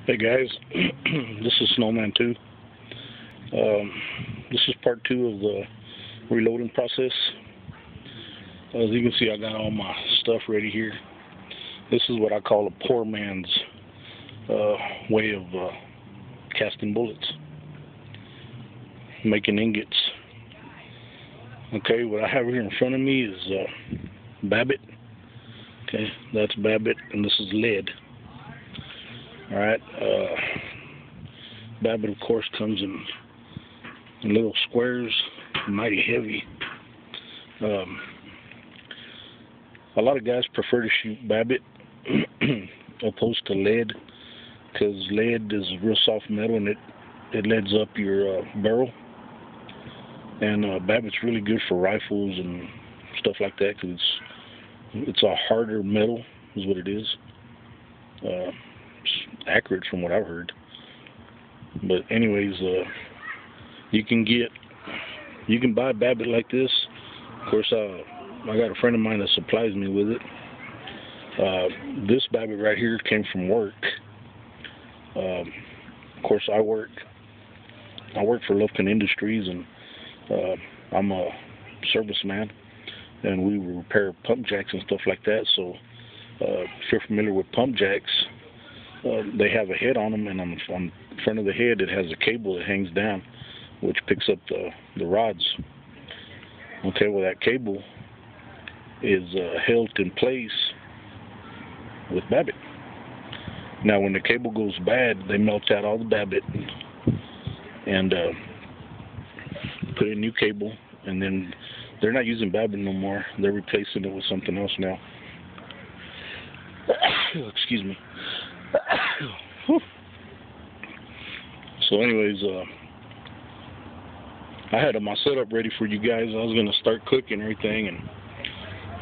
Hey guys, this is Snowman 2. This is part 2 of the reloading process. As you can see, I got all my stuff ready here. This is what I call a poor man's way of casting bullets, making ingots. Okay, what I have here in front of me is babbit. Okay, that's babbit, and this is lead. Alright, babbit of course comes in little squares, mighty heavy. A lot of guys prefer to shoot babbit opposed to lead, because lead is a real soft metal and it leads up your barrel. And babbit's really good for rifles and stuff like that, because it's a harder metal is what it is. It's accurate from what I've heard. But anyways, you can buy babbit like this. Of course, I got a friend of mine that supplies me with it. This babbit right here came from work. Of course, I work for Lufkin Industries, and I'm a serviceman, and we repair pump jacks and stuff like that. So if you're familiar with pump jacks, they have a head on them, and on front of the head it has a cable that hangs down, which picks up the rods. Okay, well, that cable is held in place with babbit. Now when the cable goes bad, they melt out all the babbit and put in new cable, and then they're not using babbit no more. They're replacing it with something else now. Excuse me. So anyways, I had my setup ready for you guys. I was going to start cooking everything, and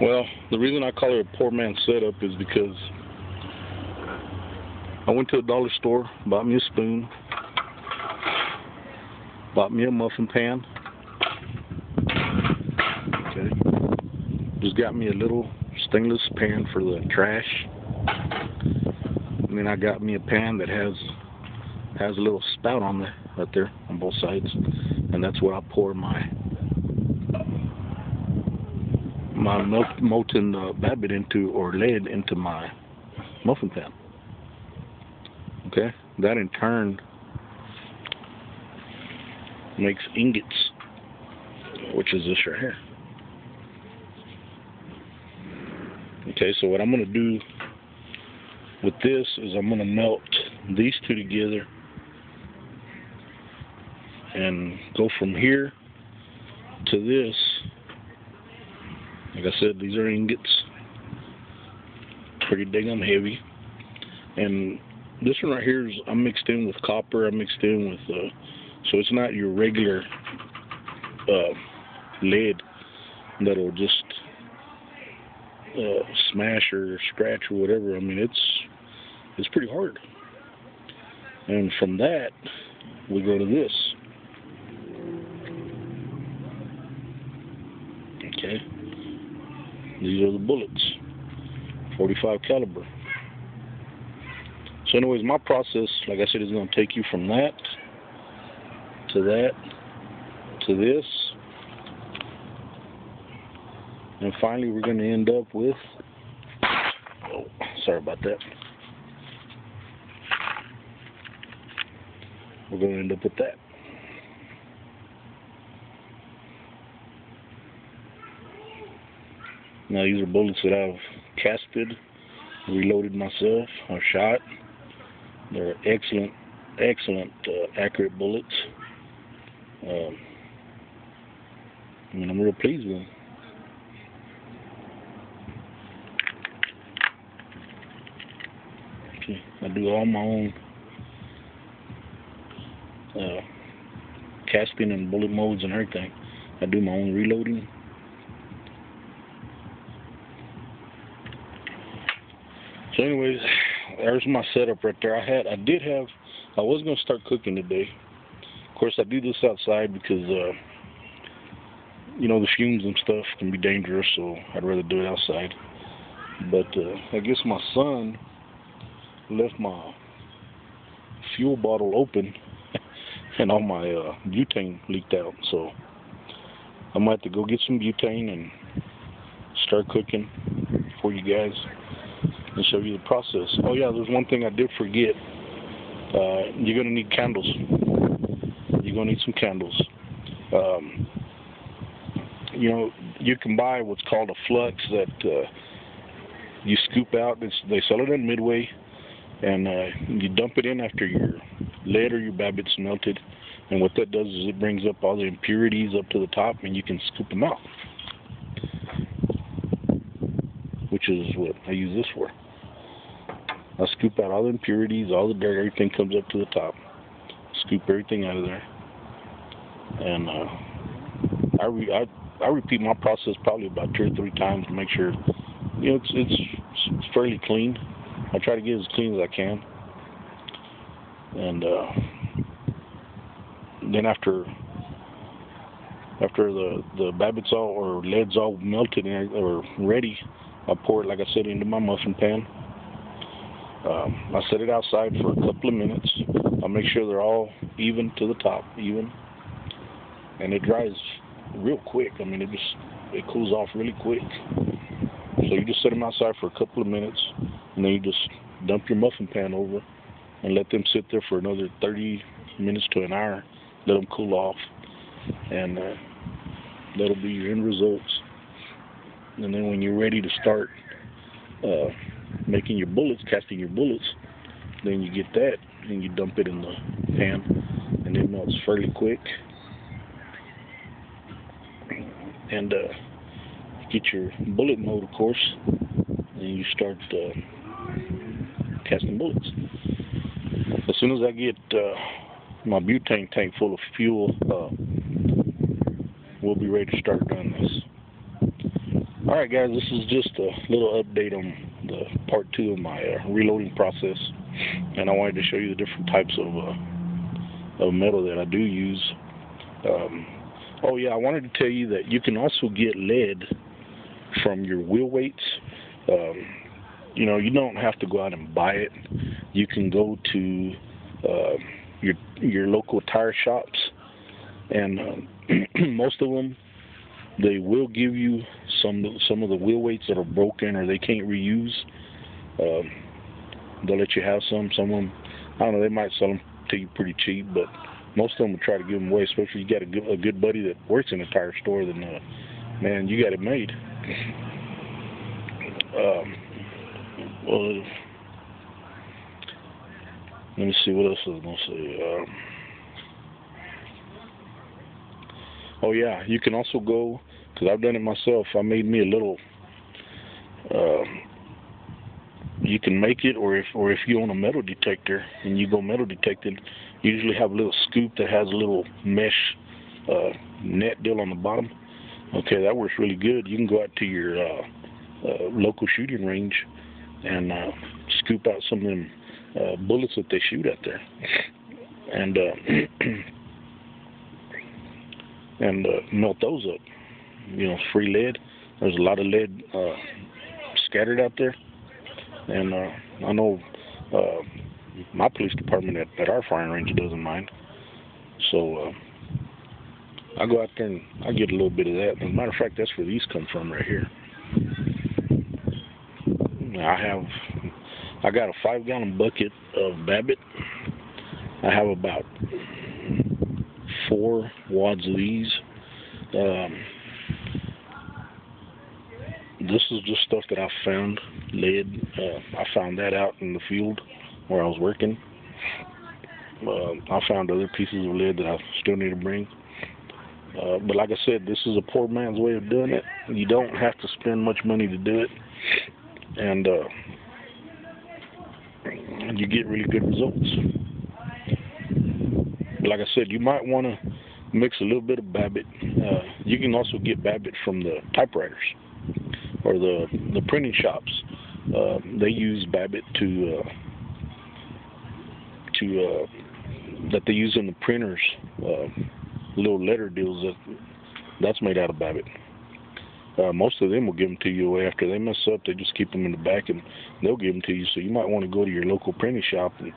well, the reason I call it a poor man's setup is because I went to a dollar store, bought me a spoon, bought me a muffin pan, okay, just got me a little stainless pan for the trash, and then I got me a pan that has a little spout on there, right there on both sides, and that's what I pour my molten babbit into, or lead into, my muffin pan. Okay, that in turn makes ingots, which is this right here. Okay, so what I'm going to do with this is I'm going to melt these two together and go from here to this. Like I said, these are ingots, pretty daggum heavy. And this one right here is I'm mixed in with copper. I'm mixed in with so it's not your regular lead that'll just smash or scratch or whatever. I mean, it's pretty hard. And from that, we go to this. Okay, these are the bullets, 45 caliber. So anyways, my process, like I said, is going to take you from that to that to this, and finally we're going to end up with, oh, sorry about that, we're going to end up with that. Now these are bullets that I've casted, reloaded myself, I've shot. They're excellent, accurate bullets. I mean, I'm real pleased with them. Okay, I do all my own casting and bullet molds and everything. I do my own reloading. So anyways, there's my setup right there. I was going to start cooking today. Of course, I do this outside because, you know, the fumes and stuff can be dangerous, so I'd rather do it outside. But I guess my son left my fuel bottle open and all my butane leaked out. So I'm gonna have to go get some butane and start cooking for you guys and show you the process. Oh yeah, there's one thing I did forget. You're gonna need candles. You're gonna need some candles. You know, you can buy what's called a flux that you scoop out. They sell it in Midway, and you dump it in after your lead or your babbit's melted. And what that does is it brings up all the impurities up to the top, and you can scoop them out, which is what I use this for. I scoop out all the impurities, all the dirt, everything comes up to the top. Scoop everything out of there, and I repeat my process probably about 2 or 3 times to make sure, you know, it's fairly clean. I try to get as clean as I can, and then after the babbit's all or lead's all melted or ready, I pour it, like I said, into my muffin pan. I set it outside for a couple of minutes. I'll make sure they're all even to the top, and it dries real quick. I mean, it cools off really quick. So you just set them outside for a couple of minutes, and then you just dump your muffin pan over and let them sit there for another 30 minutes to an hour. Let them cool off, and that'll be your end results. And then when you're ready to start making your bullets, casting your bullets, then you get that and you dump it in the pan, and it melts fairly quick. And get your bullet mode, of course, and you start casting bullets. As soon as I get my butane tank full of fuel, we'll be ready to start doing this. Alright guys, this is just a little update on the part 2 of my reloading process, and I wanted to show you the different types of metal that I do use. Oh yeah, I wanted to tell you that you can also get lead from your wheel weights. You know, you don't have to go out and buy it. You can go to your local tire shops, and most of them, they will give you some of the wheel weights that are broken or they can't reuse. They'll let you have some. Some of them, I don't know, they might sell them to you pretty cheap, but most of them will try to give them away, especially if you got a good buddy that works in a tire store. Then, man, you got it made. Well, let me see what else I was going to say. Oh yeah, you can also go, because I've done it myself. I made me a little. You can make it, or if you own a metal detector and you go metal detecting, you usually have a little scoop that has a little mesh net deal on the bottom. Okay, that works really good. You can go out to your local shooting range and scoop out some of them bullets that they shoot out there, and melt those up. You know, free lead. There's a lot of lead scattered out there, and I know my police department at our firing range doesn't mind. So I go out there and I get a little bit of that. As a matter of fact, that's where these come from right here. I got a 5-gallon bucket of babbit. I have about 4 wads of these. This is just stuff that I found, lead. I found that out in the field where I was working. I found other pieces of lead that I still need to bring. But like I said, this is a poor man's way of doing it. You don't have to spend much money to do it. And you get really good results. But like I said, you might want to mix a little bit of babbit. You can also get babbit from the typewriters or the printing shops. They use babbit that they use in the printers, little letter deals that's made out of babbit. Most of them will give them to you away. After they mess up, they just keep them in the back and they'll give them to you. So you might want to go to your local printing shop and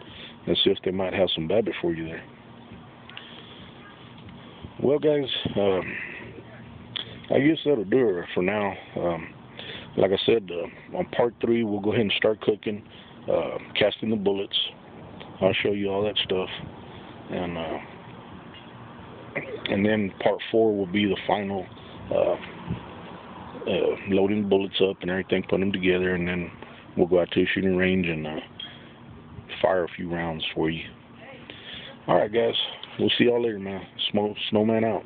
see if they might have some babbit for you there. Well, guys, I guess that'll do it for now. Like I said, on part 3, we'll go ahead and start cooking, casting the bullets. I'll show you all that stuff. And then part 4 will be the final loading bullets up and everything, putting them together, and then we'll go out to the shooting range and fire a few rounds for you. Alright, guys, we'll see y'all later, man. Snowman out.